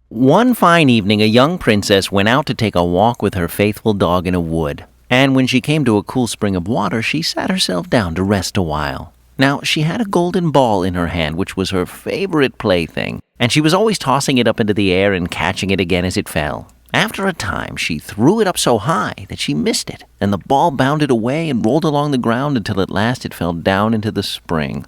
One fine evening, a young princess went out to take a walk with her faithful dog in a wood, and when she came to a cool spring of water, she sat herself down to rest a while. Now, she had a golden ball in her hand, which was her favorite plaything, and she was always tossing it up into the air and catching it again as it fell. After a time, she threw it up so high that she missed it, and the ball bounded away and rolled along the ground until at last it fell down into the spring.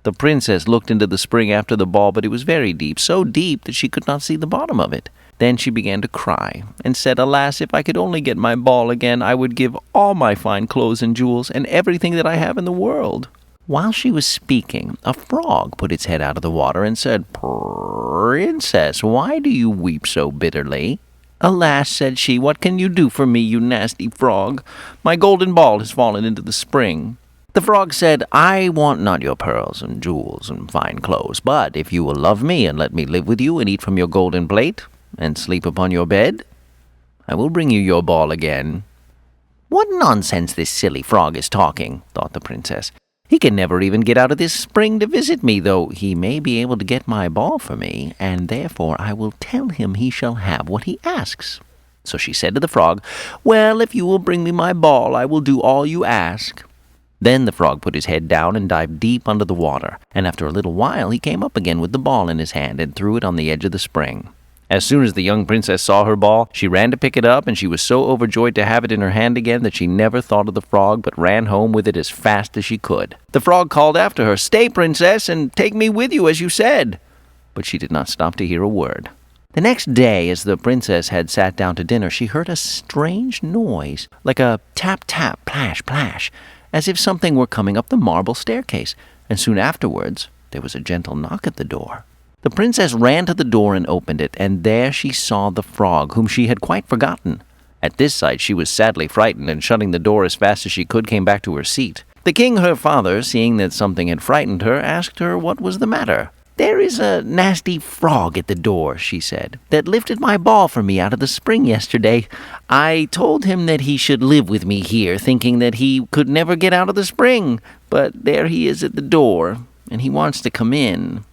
The princess looked into the spring after the ball, but it was very deep, so deep that she could not see the bottom of it. Then she began to cry, and said, "Alas, if I could only get my ball again, I would give all my fine clothes and jewels, and everything that I have in the world." While she was speaking, a frog put its head out of the water and said, "Princess, why do you weep so bitterly?" "Alas," said she, "what can you do for me, you nasty frog? My golden ball has fallen into the spring." The frog said, "I want not your pearls and jewels and fine clothes, but if you will love me and let me live with you and eat from your golden plate and sleep upon your bed, I will bring you your ball again." "What nonsense this silly frog is talking," thought the princess. "He can never even get out of this spring to visit me, though he may be able to get my ball for me, and therefore I will tell him he shall have what he asks." So she said to the frog, "Well, if you will bring me my ball, I will do all you ask." Then the frog put his head down and dived deep under the water, and after a little while he came up again with the ball in his hand and threw it on the edge of the spring. As soon as the young princess saw her ball, she ran to pick it up, and she was so overjoyed to have it in her hand again that she never thought of the frog, but ran home with it as fast as she could. The frog called after her, "Stay, princess, and take me with you as you said." But she did not stop to hear a word. The next day, as the princess had sat down to dinner, she heard a strange noise, like a tap, tap, plash, plash, as if something were coming up the marble staircase, and soon afterwards there was a gentle knock at the door. The princess ran to the door and opened it, and there she saw the frog, whom she had quite forgotten. At this sight she was sadly frightened, and shutting the door as fast as she could, came back to her seat. The king, her father, seeing that something had frightened her, asked her what was the matter. "There is a nasty frog at the door," she said, "that lifted my ball for me out of the spring yesterday. I told him that he should live with me here, thinking that he could never get out of the spring, but there he is at the door, and he wants to come in."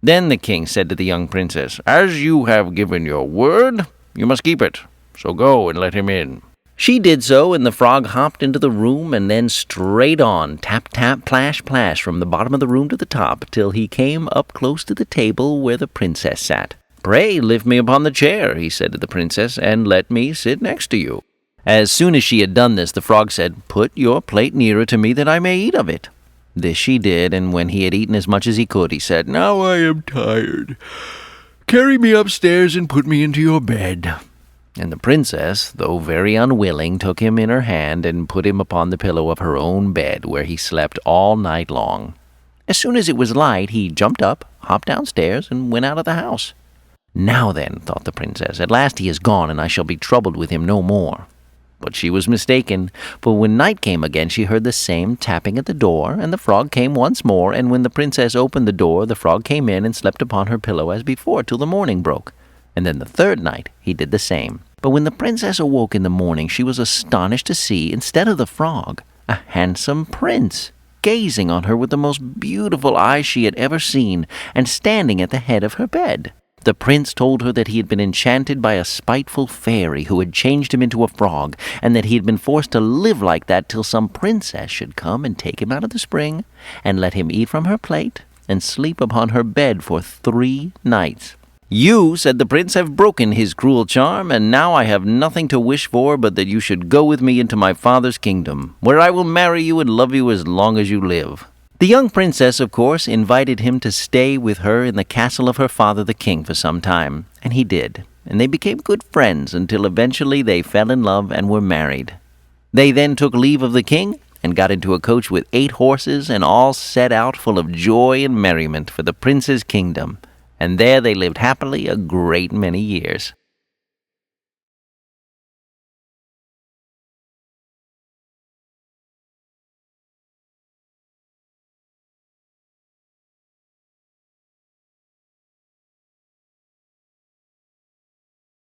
Then the king said to the young princess, "As you have given your word, you must keep it, so go and let him in." She did so, and the frog hopped into the room, and then straight on, tap, tap, plash, plash, from the bottom of the room to the top, till he came up close to the table where the princess sat. "Pray lift me upon the chair," he said to the princess, "and let me sit next to you." As soon as she had done this, the frog said, "Put your plate nearer to me that I may eat of it." This she did, and when he had eaten as much as he could, he said, "Now I am tired. Carry me upstairs and put me into your bed." And the princess, though very unwilling, took him in her hand and put him upon the pillow of her own bed, where he slept all night long. As soon as it was light, he jumped up, hopped downstairs, and went out of the house. "Now then," thought the princess, "at last he is gone, and I shall be troubled with him no more." But she was mistaken, for when night came again, she heard the same tapping at the door, and the frog came once more, and when the princess opened the door, the frog came in and slept upon her pillow as before till the morning broke. And then the third night he did the same. But when the princess awoke in the morning, she was astonished to see, instead of the frog, a handsome prince, gazing on her with the most beautiful eyes she had ever seen, and standing at the head of her bed. The prince told her that he had been enchanted by a spiteful fairy who had changed him into a frog, and that he had been forced to live like that till some princess should come and take him out of the spring, and let him eat from her plate, and sleep upon her bed for 3 nights. "You," said the prince, "have broken his cruel charm, and now I have nothing to wish for but that you should go with me into my father's kingdom, where I will marry you and love you as long as you live." The young princess, of course, invited him to stay with her in the castle of her father the king for some time, and he did, and they became good friends until eventually they fell in love and were married. They then took leave of the king and got into a coach with 8 horses, and all set out full of joy and merriment for the prince's kingdom. And there they lived happily a great many years.